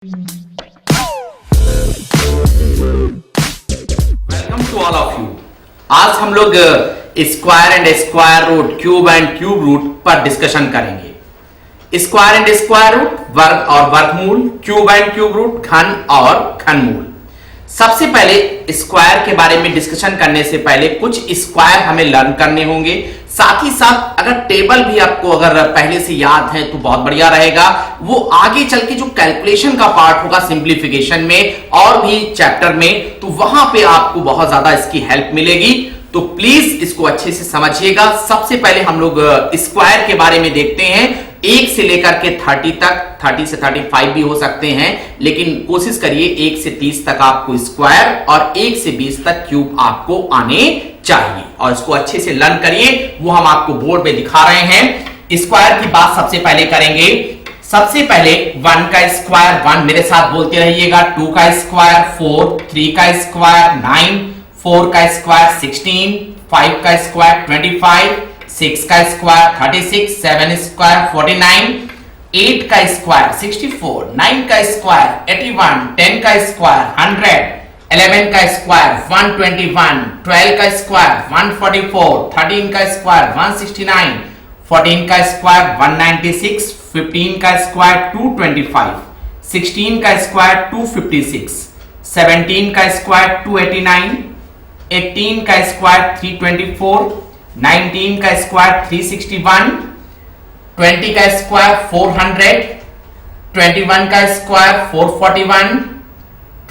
Welcome to all of you. आज हम लोग square and square root, cube and cube root पर discussion करेंगे। स्क्वायर एंड स्क्वायर रूट, वर्ग और वर्गमूल, क्यूब एंड क्यूब रूट, घन और घनमूल। सबसे पहले स्क्वायर के बारे में डिस्कशन करने से पहले कुछ स्क्वायर हमें लर्न करने होंगे। साथ ही साथ अगर टेबल भी आपको अगर पहले से याद है तो बहुत बढ़िया रहेगा। वो आगे चल के जो कैलकुलेशन का पार्ट होगा सिंप्लीफिकेशन में और भी चैप्टर में, तो वहां पे आपको बहुत ज्यादा इसकी हेल्प मिलेगी। तो प्लीज इसको अच्छे से समझिएगा। सबसे पहले हम लोग स्क्वायर के बारे में देखते हैं। 1 से लेकर के 30 तक, 30 से 35 भी हो सकते हैं, लेकिन कोशिश करिए 1 से 30 तक आपको स्क्वायर और 1 से 20 तक क्यूब आपको आने चाहिए और इसको अच्छे से लर्न करिए। वो हम आपको बोर्ड पे दिखा रहे हैं। स्क्वायर की बात सबसे पहले करेंगे। सबसे पहले 1 का स्क्वायर 1, मेरे साथ बोलते रहिएगा। 2 का स्क्वायर 4, 3 का स्क्वायर 9, 4 का स्क्वायर 16, 5 का स्क्वायर 25, 6 का स्क्वायर 36, 7 स्क्वायर 49, 8 का स्क्वायर 64, 9 का स्क्वायर 81, 10 का स्क्वायर 100, 11 का स्क्वायर 121, 12 का स्क्वायर 144, 13 का स्क्वायर 169, 14 का स्क्वायर 196, 15 का स्क्वायर 225, 16 का स्क्वायर 256, 17 का स्क्वायर 289, 18 का स्क्वायर 324, 19 का स्क्वायर 361, 20 का स्क्वायर 400, 21 का स्क्वायर 441,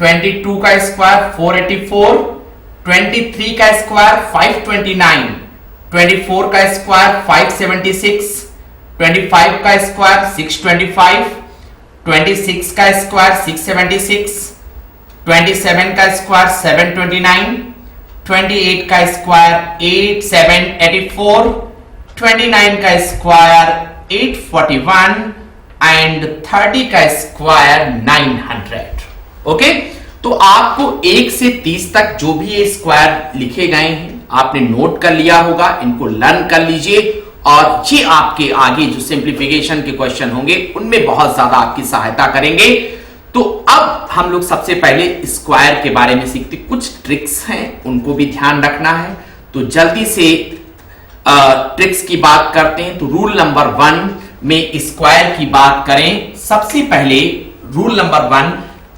22 का स्क्वायर 484, 23 का स्क्वायर 529, 24 का स्क्वायर 576, 25 का स्क्वायर 625, 26 का स्क्वायर 676, 27 का स्क्वायर 729, 28 का स्क्वायर 8784, 29 का स्क्वायर 841 एंड 30 का स्क्वायर 900। ओके, तो आपको 1 से 30 तक जो भी ये स्क्वायर लिखे गए हैं आपने नोट कर लिया होगा। इनको लर्न कर लीजिए और ये आपके आगे जो सिंप्लीफिकेशन के क्वेश्चन होंगे उनमें बहुत ज्यादा आपकी सहायता करेंगे। तो अब हम लोग सबसे पहले स्क्वायर के बारे में सीखते। कुछ ट्रिक्स हैं, उनको भी ध्यान रखना है। तो जल्दी से ट्रिक्स की बात करते हैं। तो रूल नंबर 1 में स्क्वायर की बात करें। सबसे पहले रूल नंबर 1,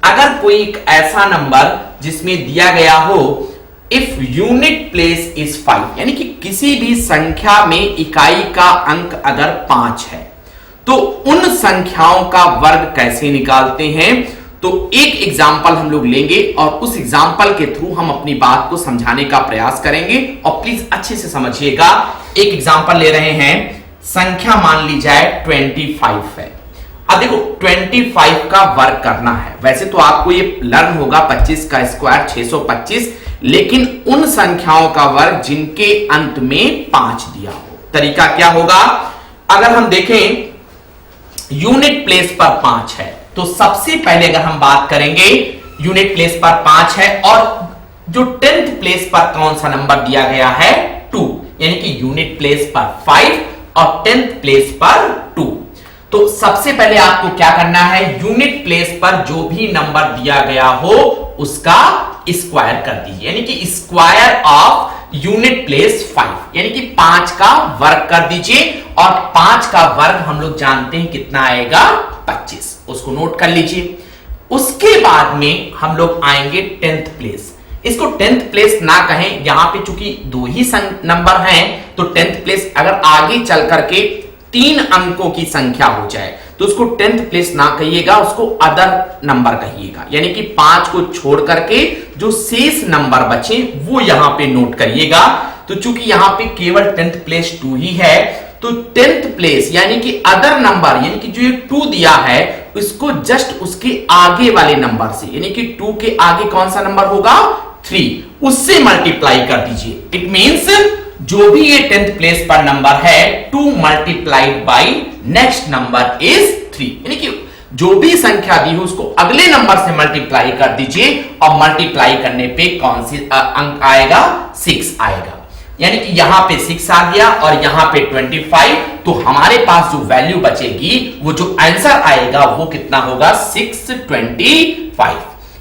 अगर कोई एक ऐसा नंबर जिसमें दिया गया हो इफ यूनिट प्लेस इज 5, यानी कि किसी भी संख्या में इकाई का अंक अगर 5 है, तो उन संख्याओं का वर्ग कैसे निकालते हैं। तो एक एग्जाम्पल हम लोग लेंगे और उस एग्जाम्पल के थ्रू हम अपनी बात को समझाने का प्रयास करेंगे और प्लीज अच्छे से समझिएगा। एक एग्जाम्पल ले रहे हैं। संख्या मान ली जाए 25 है। अब देखो 25 का वर्ग करना है। वैसे तो आपको ये लर्न होगा 25 का स्क्वायर 625, लेकिन उन संख्याओं का वर्ग जिनके अंत में 5 दिया हो। तरीका क्या होगा? अगर हम देखें यूनिट प्लेस पर 5 है, तो सबसे पहले अगर हम बात करेंगे यूनिट प्लेस पर 5 है और जो 10th प्लेस पर कौन सा नंबर दिया गया है 2, यानी कि यूनिट प्लेस पर 5 और 10th प्लेस पर 2। तो सबसे पहले आपको क्या करना है, यूनिट प्लेस पर जो भी नंबर दिया गया हो उसका स्क्वायर कर दीजिए, यानी कि स्क्वायर ऑफ यूनिट प्लेस 5, यानी कि 5 का वर्ग कर दीजिए। और 5 का वर्ग हम लोग जानते हैं कितना आएगा 25, उसको नोट कर लीजिए। उसके बाद में हम लोग आएंगे 10th प्लेस। इसको 10th प्लेस ना कहें, यहां पे चूंकि 2 ही नंबर हैं, तो 10th प्लेस अगर आगे चल करके 3 अंकों की संख्या हो जाए तो उसको 10th प्लेस ना कहिएगा, उसको अदर नंबर कहिएगा, यानी कि 5 को छोड़ करके जो शेष नंबर बचे वो यहां पे नोट करिएगा। तो चूंकि यहां पे केवल 10th प्लेस 2 ही है, तो 10th प्लेस यानी कि अदर नंबर, यानी कि जो ये 2 दिया है उसको जस्ट उसके आगे वाले नंबर से, यानी कि 2 के आगे कौन सा नंबर होगा 3, उससे मल्टीप्लाई कर दीजिए। इट मींस जो भी ये 10th प्लेस पर नंबर है 2 multiplied by next number is 3, यानी कि जो भी संख्या दी हो उसको अगले नंबर से मल्टीप्लाई कर दीजिए और मल्टीप्लाई करने पे कौन सी अंक आएगा 6 आएगा। यानी कि यहां पे 6 आ गया और यहां पे 25, तो हमारे पास जो वैल्यू बचेगी, वो जो आंसर आएगा वो कितना होगा, 625।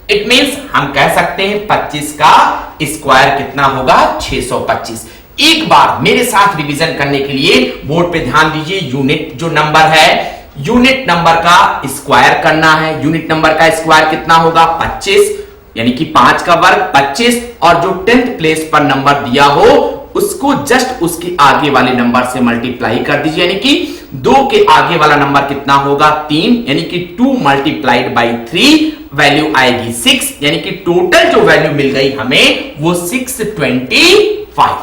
इट मींस हम कह सकते हैं 25 का स्क्वायर कितना होगा, 625। एक बार मेरे साथ रिवीजन करने के लिए बोर्ड पे ध्यान दीजिए, यूनिट जो नंबर है, यूनिट नंबर का स्क्वायर करना है। यूनिट नंबर का स्क्वायर कितना होगा, 25, यानी कि 5 का वर्ग 25, और जो 10th प्लेस पर नंबर दिया हो उसको जस्ट उसके आगे वाले नंबर से मल्टीप्लाई कर दीजिए, यानी कि 2 के आगे वाला नंबर कितना होगा, 3, यानी कि 2 मल्टीप्लाइड बाई 3, वैल्यू आएगी 6, यानी कि टोटल जो वैल्यू मिल गई हमें वो 625।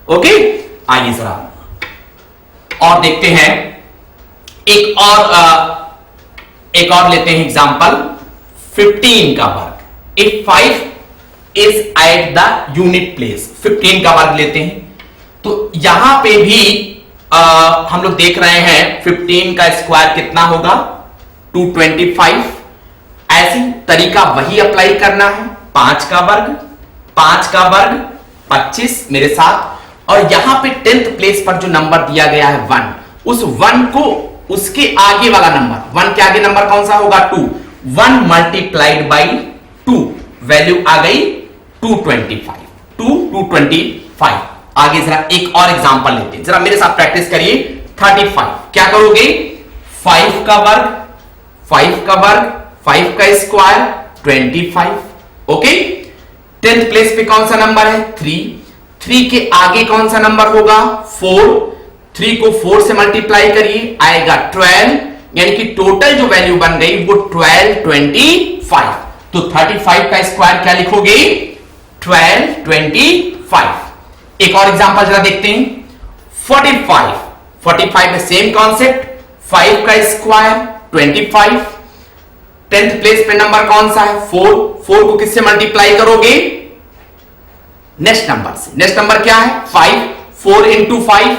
ओके, आइए जरा और देखते हैं, एक और लेते हैं एग्जांपल, 15 का वर्ग। If 5 is at the unit place, 15 का वर्ग लेते हैं, तो यहां पे भी हम लोग देख रहे हैं 15 का स्क्वायर कितना होगा, 225। ऐसी तरीका वही अप्लाई करना है, 5 का वर्ग 25 मेरे साथ, और यहां पे 10th प्लेस पर जो नंबर दिया गया है 1, उस 1 को उसके आगे वाला नंबर, 1 के आगे नंबर कौन सा होगा, 2, 1 मल्टीप्लाइड बाई 2, वैल्यू आ गई 225। आगे जरा एक और एग्जांपल लेते हैं, जरा मेरे साथ प्रैक्टिस करिए। 35 क्या करोगे, 5 का वर्ग 5 का स्क्वायर 25। ओके, 10th प्लेस पे कौन सा नंबर है, 3 के आगे कौन सा नंबर होगा, 3 को 4 से मल्टीप्लाई करिए, आएगा 12, यानी कि टोटल जो वैल्यू बन गई वो 1225। तो 35 का स्क्वायर क्या लिखोगे, 1225। एक और एग्जांपल जरा देखते हैं, 45 में सेम कॉन्सेप्ट, 5 का स्क्वायर 25, 10th प्लेस पे नंबर कौन सा है, 4 को किससे मल्टीप्लाई करोगे, नेक्स्ट नंबर से। नेक्स्ट नंबर क्या है, 5, 4 इंटू 5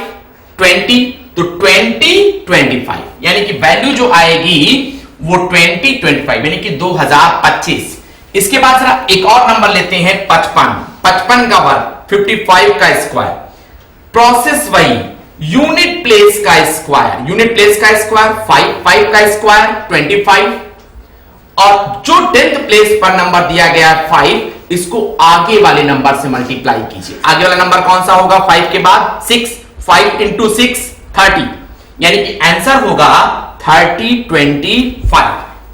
20, तो 2025, यानी कि वैल्यू जो आएगी वो 2025, यानी कि 2025। इसके बाद जरा एक और नंबर लेते हैं, 55 का वर्ग 55 का स्क्वायर, प्रोसेस वही, यूनिट प्लेस का स्क्वायर 5 का स्क्वायर 25, और जो 10th प्लेस पर नंबर दिया गया 5, इसको आगे वाले नंबर से मल्टीप्लाई कीजिए। आगे वाला नंबर कौन सा होगा, 5 के बाद 6, 5 इंटू 6 30, यानी कि आंसर होगा 3025,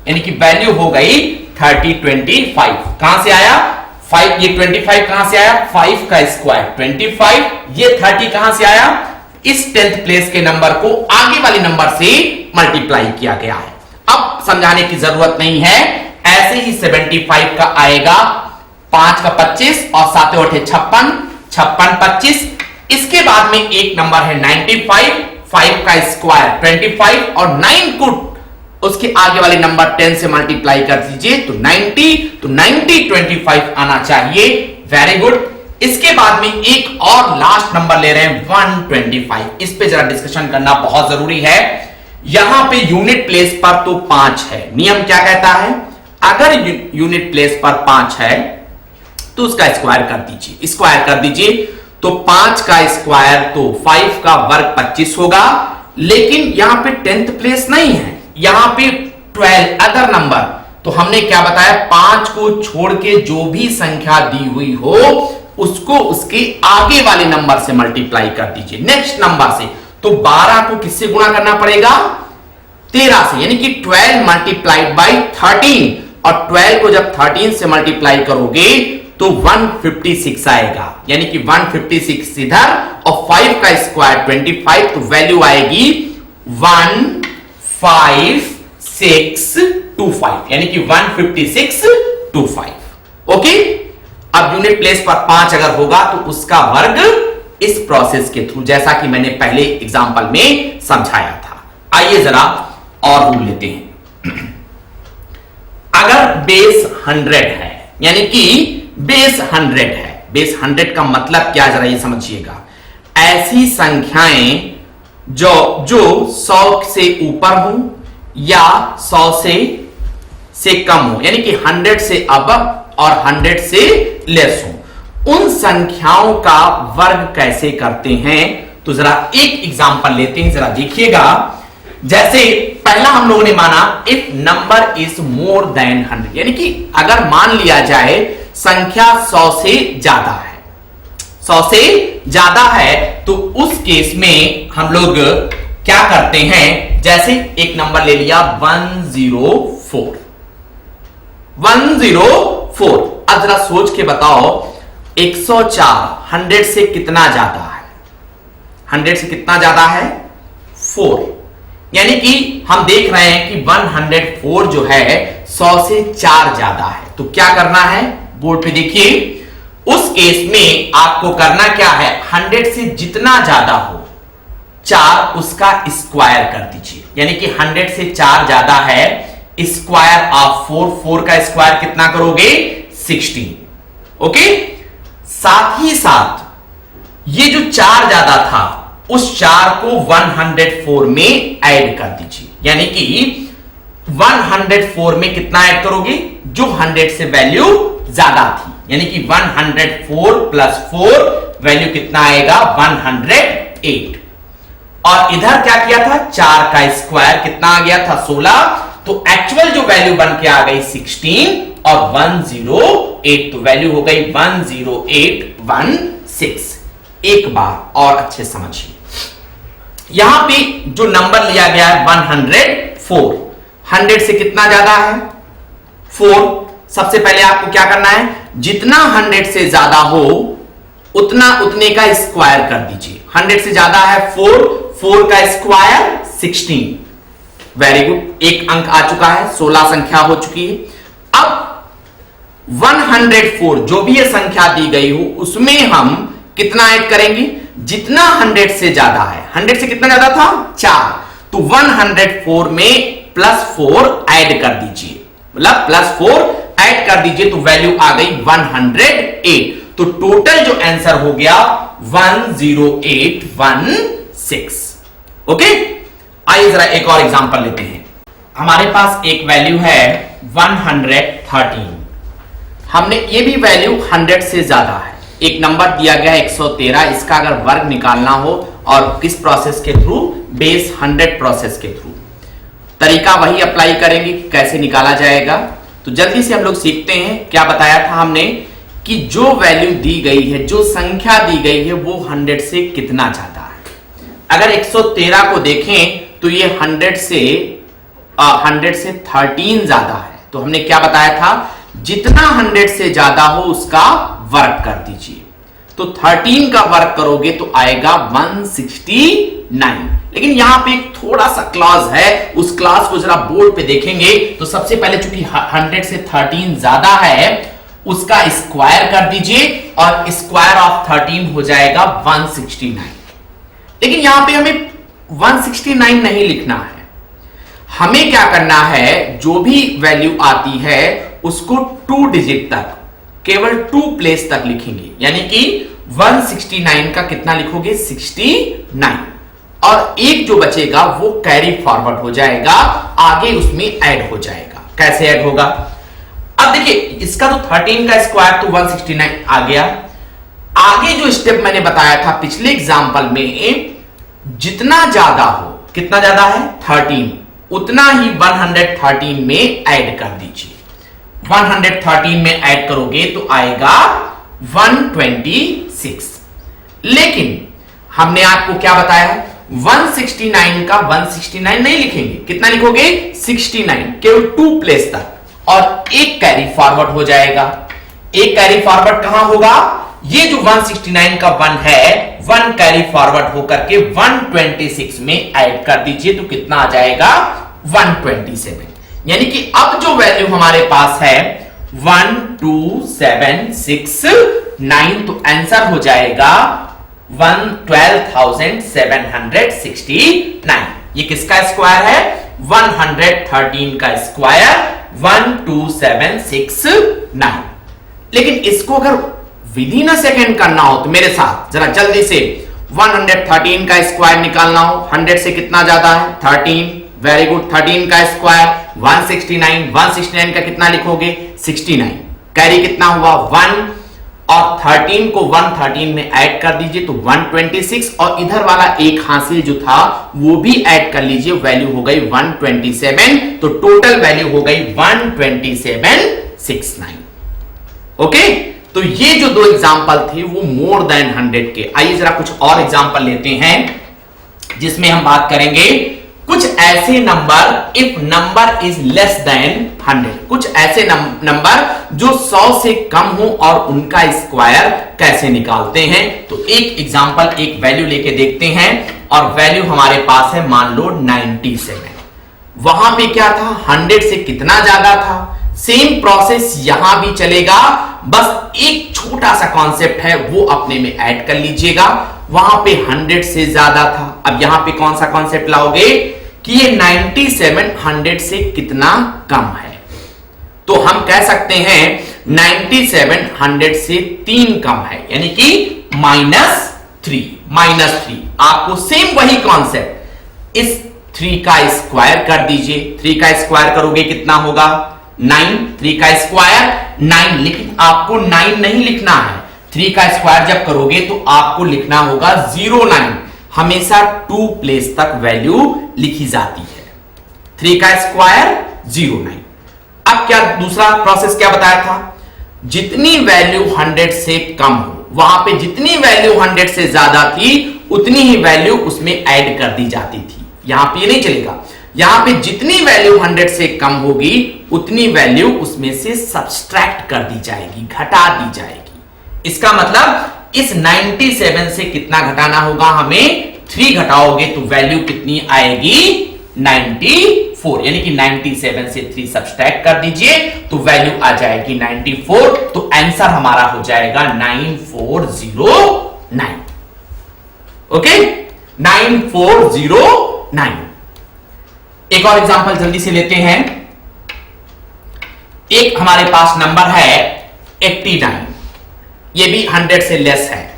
यानी कि वैल्यू हो गई 3025। कहां से आया 5, ये 25 कहां से आया, 5 का स्क्वायर 25, ये 30 कहां से आया, इस 10th प्लेस के नंबर को आगे वाले नंबर से मल्टीप्लाई किया गया है। अब समझाने की जरूरत नहीं है, ऐसे ही 75 का आएगा, 5 का 25 और 7 8 56, 55 25। इसके बाद में एक नंबर है 95, 5 का स्क्वायर 25, और 9 को उसके आगे वाले नंबर 10 से मल्टीप्लाई कर दीजिए, तो 90 25 आना चाहिए। Very good. इसके बाद में एक और लास्ट नंबर ले रहे हैं 125, इस पे जरा डिस्कशन करना बहुत जरूरी है। यहां पे यूनिट प्लेस पर तो 5 है, नियम क्या कहता है, अगर यूनिट प्लेस पर 5 है तो उसका स्क्वायर कर दीजिए, तो 5 का स्क्वायर तो 5 का वर्ग 25 होगा, लेकिन यहां पे 10th प्लेस नहीं है, यहां पे 12 अदर नंबर, तो हमने क्या बताया, 5 को छोड़ के जो भी संख्या दी हुई हो उसको उसके आगे वाले नंबर से मल्टीप्लाई कर दीजिए, नेक्स्ट नंबर से। तो 12 को किससे गुणा करना पड़ेगा, 13 से, यानी कि 12 मल्टीप्लाइड बाई 13, और 12 को जब 13 से मल्टीप्लाई करोगे तो 156 आएगा, यानी कि 156 इधर और 5 का स्क्वायर 25, तो वैल्यू आएगी 15625, यानी कि 15625। ओके, अब यूनिट प्लेस पर 5 अगर होगा तो उसका वर्ग इस प्रोसेस के थ्रू, जैसा कि मैंने पहले एग्जांपल में समझाया था। आइए जरा और रूल लेते हैं। अगर बेस 100 है, यानी कि बेस 100 है, बेस 100 का मतलब क्या, जरा ये समझिएगा, ऐसी संख्याएं जो 100 से ऊपर हो या 100 से कम हो, यानी कि 100 से अबव और 100 से लेस हो, उन संख्याओं का वर्ग कैसे करते हैं। तो जरा एक एग्जांपल लेते हैं, जरा देखिएगा। जैसे पहला हम लोगों ने माना if number is more than 100, यानी कि अगर मान लिया जाए संख्या 100 से ज्यादा है, 100 से ज्यादा है, तो उस केस में हम लोग क्या करते हैं। जैसे एक नंबर ले लिया 104। अब जरा सोच के बताओ 104 100 से कितना ज्यादा है, 100 से कितना ज्यादा है 4, यानी कि हम देख रहे हैं कि 104 जो है 100 से 4 ज्यादा है। तो क्या करना है, बोर्ड पे देखिए, उस केस में आपको करना क्या है, 100 से जितना ज्यादा हो 4 उसका स्क्वायर कर दीजिए, यानी कि 100 से 4 ज्यादा है, स्क्वायर ऑफ 4 का स्क्वायर कितना करोगे 16। ओके, साथ ही साथ ये जो 4 ज्यादा था उस 4 को 104 में ऐड कर दीजिए, यानी कि 104 में कितना ऐड करोगे, जो 100 से वैल्यू ज्यादा थी, यानी कि 104 प्लस 4 वैल्यू कितना आएगा 108। और इधर क्या किया था, 4 का स्क्वायर कितना आ गया था 16, तो एक्चुअल जो वैल्यू बन के आ गई 16 और 108, तो वैल्यू हो गई 10816। एक बार और अच्छे समझिए, यहां पे जो नंबर लिया गया है 104, 100 से कितना ज्यादा है 4। सबसे पहले आपको क्या करना है, जितना 100 से ज्यादा हो उतने का स्क्वायर कर दीजिए। 100 से ज्यादा है 4 का स्क्वायर 16। वेरी गुड, एक अंक आ चुका है, 16 संख्या हो चुकी है। अब 104 जो भी ये संख्या दी गई हो उसमें हम कितना ऐड करेंगे, जितना 100 से ज्यादा है, 100 से कितना ज्यादा था 4, तो 104 में +4 ऐड कर दीजिए, मतलब +4 ऐड कर दीजिए, तो वैल्यू आ गई 108। तो टोटल जो आंसर हो गया 10816। ओके, आइए जरा एक और एग्जांपल लेते हैं। हमारे पास एक वैल्यू है 113, हमने ये भी वैल्यू 100 से ज्यादा है, एक नंबर दिया गया है 113, इसका अगर वर्ग निकालना हो और किस प्रोसेस के थ्रू, बेस 100 प्रोसेस के थ्रू, तरीका वही अप्लाई करेंगे कि कैसे निकाला जाएगा। तो जल्दी से हम लोग सीखते हैं। क्या बताया था हमने कि जो वैल्यू दी गई है, जो संख्या दी गई है वो 100 से कितना ज्यादा है। अगर 113 को देखें तो ये 100 से 13 ज्यादा है, तो हमने क्या बताया था, जितना 100 से ज्यादा हो उसका वर्ग कर दीजिए। तो 13 का वर्ग करोगे तो आएगा 169। लेकिन यहां पे एक थोड़ा सा क्लॉज है, उस क्लॉज को जरा बोर्ड पे देखेंगे तो सबसे पहले चूंकि 100 से 13 ज्यादा है उसका स्क्वायर कर दीजिए और स्क्वायर ऑफ 13 हो जाएगा 169। लेकिन यहां पे हमें 169 नहीं लिखना है, हमें क्या करना है, जो भी वैल्यू आती है उसको 2 डिजिट तक, केवल 2 प्लेस तक लिखेंगे, यानी कि 169 का कितना लिखोगे 69, और एक जो बचेगा वो कैरी फॉरवर्ड हो जाएगा, आगे उसमें ऐड हो जाएगा। कैसे ऐड होगा, अब देखिए इसका तो 13 का स्क्वायर तो 169 आ गया। आगे जो स्टेप मैंने बताया था पिछले एग्जांपल में, जितना ज्यादा हो, कितना ज्यादा है 13, उतना ही 113 में ऐड कर दीजिए। 113 में ऐड करोगे तो आएगा 126। लेकिन हमने आपको क्या बताया है, 169 का 169 नहीं लिखेंगे, कितना लिखोगे 69, केवल 2 प्लेस तक, और एक कैरी फॉरवर्ड हो जाएगा। एक कैरी फॉरवर्ड कहां होगा, ये जो 169 का 1 है 1 कैरी फॉरवर्ड होकर के 126 में ऐड कर दीजिए, तो कितना आ जाएगा 127। यानी कि अब जो वैल्यू हमारे पास है 12769, तो आंसर हो जाएगा 12769। ये किसका स्क्वायर है, 113 का स्क्वायर 12769। लेकिन इसको अगर विदिन अ सेकेंड करना हो तो मेरे साथ जरा जल्दी से 113 का स्क्वायर निकालना हो, 100 से कितना ज्यादा है 13, वेरी गुड, 13 का स्क्वायर 169, 169 का कितना लिखोगे 69, कैरी कितना हुआ 1, और 13 को 113 में ऐड कर दीजिए तो 126, और इधर वाला एक हासिल जो था वो भी ऐड कर लीजिए, वैल्यू हो गई 127, तो टोटल वैल्यू हो गई 12769। ओके, तो ये जो दो एग्जांपल थे वो मोर देन 100 के। आइए जरा कुछ और एग्जांपल लेते हैं जिसमें हम बात करेंगे कुछ ऐसे number, if number is less than 100, कुछ ऐसे नंबर जो 100 से कम हो और उनका स्क्वायर कैसे निकालते हैं। तो एक एग्जांपल, एक वैल्यू लेके देखते हैं, और वैल्यू हमारे पास है मान लो 97। वहां पे क्या था, 100 से कितना ज्यादा था। सेम प्रोसेस यहां भी चलेगा, बस एक छोटा सा कॉन्सेप्ट है वो अपने में ऐड कर लीजिएगा। वहां पे 100 से ज्यादा था, अब यहां पे कौन सा कॉन्सेप्ट लाओगे कि ये 97 100 से कितना कम है। तो हम कह सकते हैं 97 100 से 3 कम है, यानी कि -3। आपको सेम वही कॉन्सेप्ट, इस 3 का स्क्वायर कर दीजिए। 3 का स्क्वायर करोगे कितना होगा 9, 3 का स्क्वायर 9, लेकिन आपको 9 नहीं लिखना है। 3 का स्क्वायर जब करोगे तो आपको लिखना होगा 09। हमेशा 2 प्लेस तक वैल्यू लिखी जाती है। 3 का स्क्वायर 09। अब क्या दूसरा प्रोसेस क्या बताया था, जितनी वैल्यू 100 से कम हो, वहां पे जितनी वैल्यू 100 से ज्यादा थी उतनी ही वैल्यू उसमें ऐड कर दी जाती थी। यहां पे ये नहीं चलेगा, यहां पे जितनी वैल्यू 100 से कम होगी उतनी वैल्यू उसमें से सब्सट्रैक्ट कर दी जाएगी, घटा दी जाएगी। इसका मतलब इस 97 से कितना घटाना होगा हमें, 3 घटाओगे तो वैल्यू कितनी आएगी 94, यानी कि 97 से 3 सब्सट्रैक्ट कर दीजिए तो वैल्यू आ जाएगी 94। तो आंसर हमारा हो जाएगा 9409। ओके, 9409। एक और एग्जांपल जल्दी से लेते हैं। एक हमारे पास नंबर है 89, ये भी 100 से लेस है।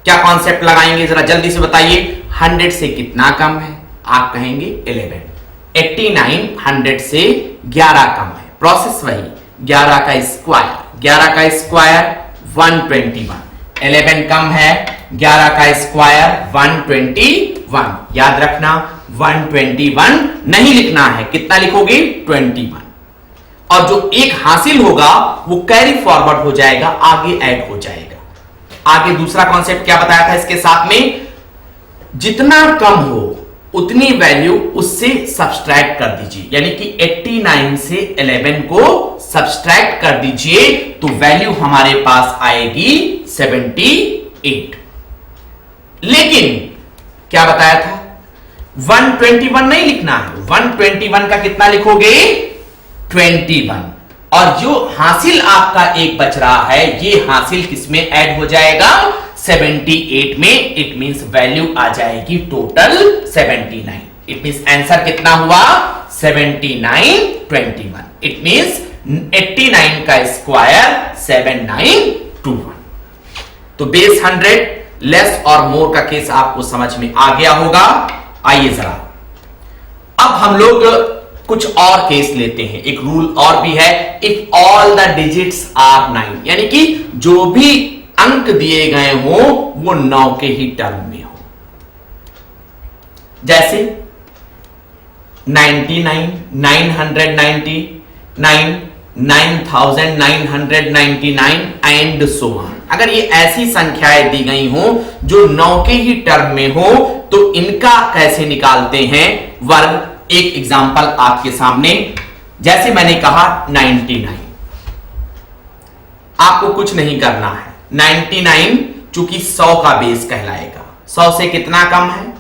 क्या कॉन्सेप्ट लगाएंगे जरा जल्दी से बताइए, 100 से कितना कम है, आप कहेंगे 11। 89 100 से 11 कम है, प्रोसेस वही, 11 का स्क्वायर, 11 का स्क्वायर 121, 11 कम है, 11 का स्क्वायर 121। याद रखना 121 नहीं लिखना है, कितना लिखोगे 21, और जो एक हासिल होगा वो कैरी फॉरवर्ड हो जाएगा, आगे ऐड हो जाएगा। आगे दूसरा कॉन्सेप्ट क्या बताया था इसके साथ में, जितना कम हो उतनी वैल्यू उससे सब्सट्रैक्ट कर दीजिए, यानी कि 89 से 11 को सब्सट्रैक्ट कर दीजिए तो वैल्यू हमारे पास आएगी 78। लेकिन क्या बताया था 121 नहीं लिखना है, 121 का कितना लिखोगे 21, और जो हासिल आपका एक बच रहा है ये हासिल किसमें ऐड हो जाएगा 78 में। इट मींस वैल्यू आ जाएगी टोटल 79। इट मींस आंसर कितना हुआ 7921। इट मींस 89 का स्क्वायर 7921। तो बेस 100 लेस और मोर का केस आपको समझ में आ गया होगा। आइए जरा अब हम लोग कुछ और केस लेते हैं। एक रूल और भी है, if all the digits are 9, यानी कि जो भी अंक दिए गए हो वो 9 के ही टर्म में हो। जैसे 99, 999, 9999 एंड सो ऑन। अगर ये ऐसी संख्याएं दी गई हो जो 9 के ही टर्म में हो तो इनका कैसे निकालते हैं वर्ग। एक एग्जांपल आपके सामने, जैसे मैंने कहा 99, आपको कुछ नहीं करना है। 99 चूंकि 100 का बेस कहलाएगा, 100 से कितना कम है,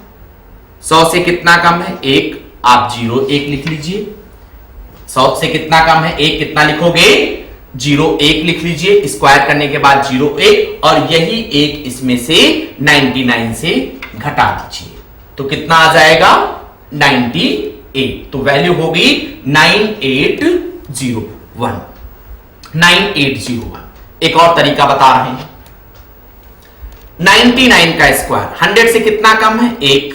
100 से कितना कम है 1, आप 01 लिख लीजिए। 100 से कितना कम है 1, कितना लिखोगे 01 लिख लीजिए, स्क्वायर करने के बाद 01, और यही एक इसमें से 99 से घटा दीजिए तो कितना आ जाएगा 98। तो वैल्यू होगी 9801। 9801। एक और तरीका बता रहे हैं, 99 का स्क्वायर 100 से कितना कम है 1,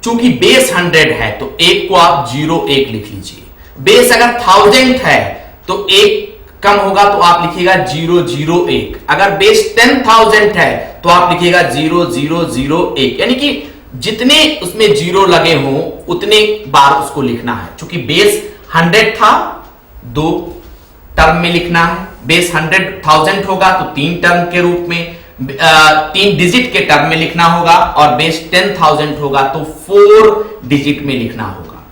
चूंकि बेस 100 है तो 1 को आप 01 लिख लीजिए। बेस अगर 1000 है तो 1 कम होगा तो आप लिखिएगा 001। अगर बेस 10,000 है तो आप लिखिएगा 0001, यानी कि जितने उसमें जीरो लगे हों उतने बार उसको लिखना है। क्योंकि बेस 100 था, 2 टर्म में लिखना है। बेस 100,000 होगा तो 3 टर्म के रूप में, 3 डिजिट के टर्म में लिखना होगा, और बेस 10,000 होगा तो 4 डिजिट में लिखना होगा।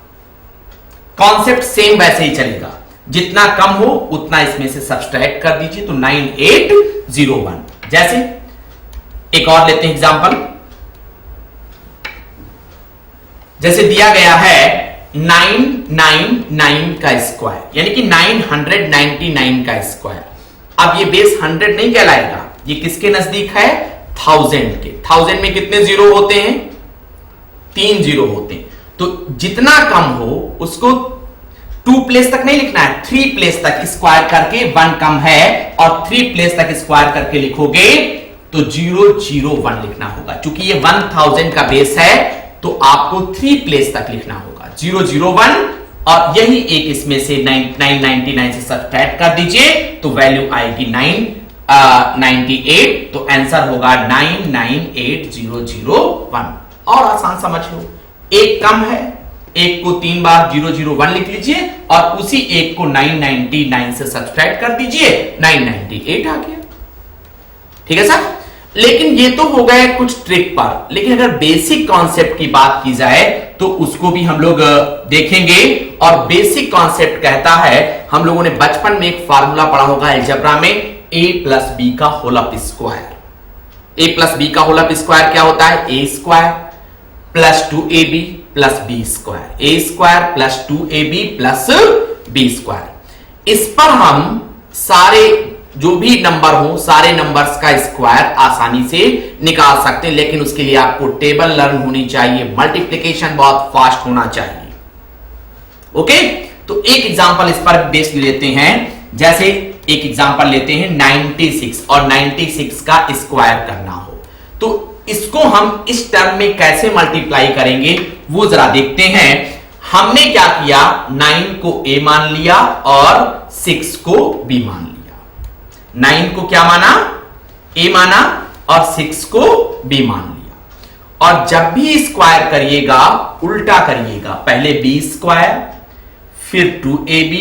कॉन्सेप्ट सेम वैसे ही चलेगा, जितना कम हो उतना इसमें से सब्सट्रैक्ट कर दीजिए, तो 9801। जैसे एक और लेते हैं एग्जांपल, जैसे दिया गया है 999 का स्क्वायर, यानी कि 999 का स्क्वायर। अब ये बेस 100 नहीं कहलाएगा, ये किसके नजदीक है? 1000 के। 1000 में कितने जीरो होते हैं? 3 जीरो होते हैं। तो जितना कम हो उसको 2 प्लेस तक नहीं लिखना है, 3 प्लेस तक स्क्वायर करके, 1 कम है और 3 प्लेस तक स्क्वायर करके लिखोगे तो 001 लिखना होगा। क्योंकि ये 1000 का बेस है तो आपको 3 प्लेस तक लिखना होगा 001, और यही एक इसमें से 999 से सब्ट्रैक्ट कर दीजिए तो वैल्यू आएगी 998, तो आंसर होगा 998001। और आसान समझ लो, एक कम है, एक को 3 बार 001 लिख लीजिए और उसी एक को 999 से सब्ट्रैक्ट कर दीजिए, 998 आ गया। ठीक है सर? लेकिन ये तो हो गए कुछ ट्रिक पर, लेकिन अगर बेसिक कॉन्सेप्ट की बात की जाए तो उसको भी हम लोग देखेंगे। और बेसिक कॉन्सेप्ट कहता है, हम लोगों ने बचपन में एक फार्मूला पढ़ा होगा अलजेब्रा में, a प्लस बी का whole up square. a plus B का होल अप स्क्वायर क्या होता है? a square plus 2ab plus B square, a square plus 2ab plus B square. इस पर हम सारे जो भी नंबर हो, सारे नंबर्स का स्क्वायर आसानी से निकाल सकते हैं, लेकिन उसके लिए आपको टेबल लर्न होनी चाहिए, मल्टीप्लिकेशन बहुत फास्ट होना चाहिए। ओके, तो एक एग्जांपल इस पर बेस्ड लेते हैं। जैसे एक एग्जांपल लेते हैं 96, और 96 का स्क्वायर करना हो तो इसको हम इस टर्म में कैसे मल्टीप्लाई करेंगे वो जरा देखते हैं। हमने क्या किया, 9 को a मान लिया और 6 को b मान लिया। 9 को क्या माना? a माना, और 6 को b मान लिया। और जब भी स्क्वायर करिएगा उल्टा करिएगा, पहले b स्क्वायर फिर 2ab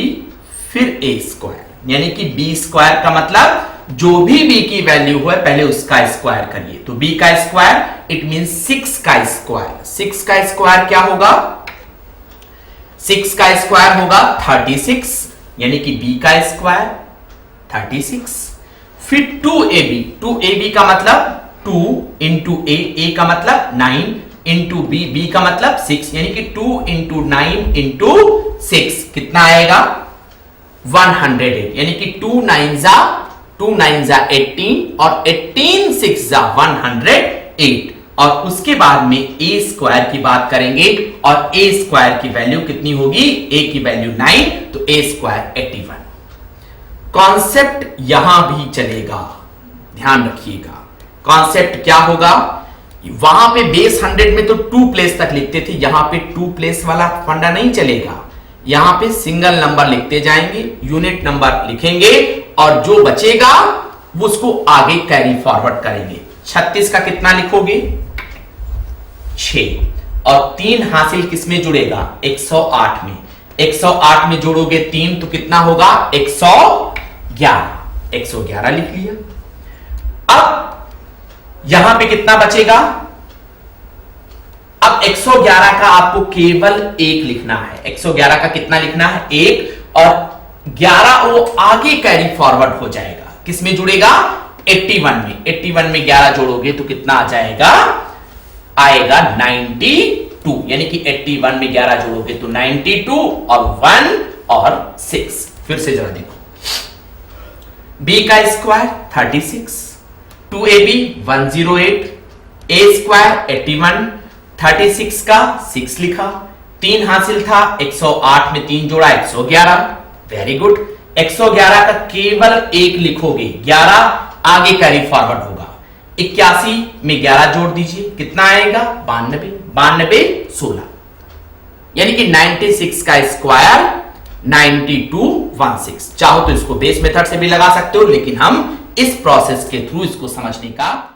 फिर a स्क्वायर, यानी कि b स्क्वायर का मतलब जो भी b की वैल्यू हो पहले उसका स्क्वायर करिए। तो b का स्क्वायर इट मीन 6 का स्क्वायर। 6 का स्क्वायर क्या होगा? 6 का स्क्वायर होगा 36, यानी कि b का स्क्वायर 36। फिर 2ab, 2ab का मतलब 2 इंटू a का मतलब 9 इंटू b का मतलब 6, यानी कि 2 इंटू 9 इंटू 6 कितना आएगा? 108, यानी कि 2 9 जा 18 और 18 6 जा 108। और उसके बाद में a स्क्वायर की बात करेंगे, और a स्क्वायर की वैल्यू कितनी होगी? a की वैल्यू 9, तो a स्क्वायर 81। कॉन्सेप्ट यहां भी चलेगा, ध्यान रखिएगा। कॉन्सेप्ट क्या होगा? वहां पे बेस 100 में तो 2 प्लेस तक लिखते थे, यहां पे 2 प्लेस वाला फंडा नहीं चलेगा। यहां पे सिंगल नंबर लिखते जाएंगे, यूनिट नंबर लिखेंगे, और जो बचेगा वो उसको आगे कैरी फॉरवर्ड करेंगे। 36 का कितना लिखोगे? 6, और 3 हासिल किसमें जुड़ेगा? 108 में। 108 में जोड़ोगे 3 तो कितना होगा? 111। 111 लिख लिया। अब यहां पे कितना बचेगा? अब 111 का आपको केवल 1 लिखना है। 111 का कितना लिखना है? 1, और 11 वो आगे कैरी फॉरवर्ड हो जाएगा। किसमें जुड़ेगा? 81 में। 81 में 11 जोड़ोगे तो कितना आ जाएगा? आएगा 92, यानी कि 81 में 11 जोड़ोगे तो 92, और 1 और 6। फिर से जरा देखो, b का स्क्वायर 36, 2ab 108, a स्क्वायर 81, 36 का 6 लिखा, 3 हासिल था, 108 में 3 जोड़ा 111। Very good. 111 का केवल 1 लिखोगे, 11 आगे कैरी फॉरवर्ड होगा। 81 में 11 जोड़ दीजिए, कितना आएगा? 92, 92 16, यानी कि 96 का स्क्वायर 9216। चाहो तो इसको बेस मेथड से भी लगा सकते हो, लेकिन हम इस प्रोसेस के थ्रू इसको समझने का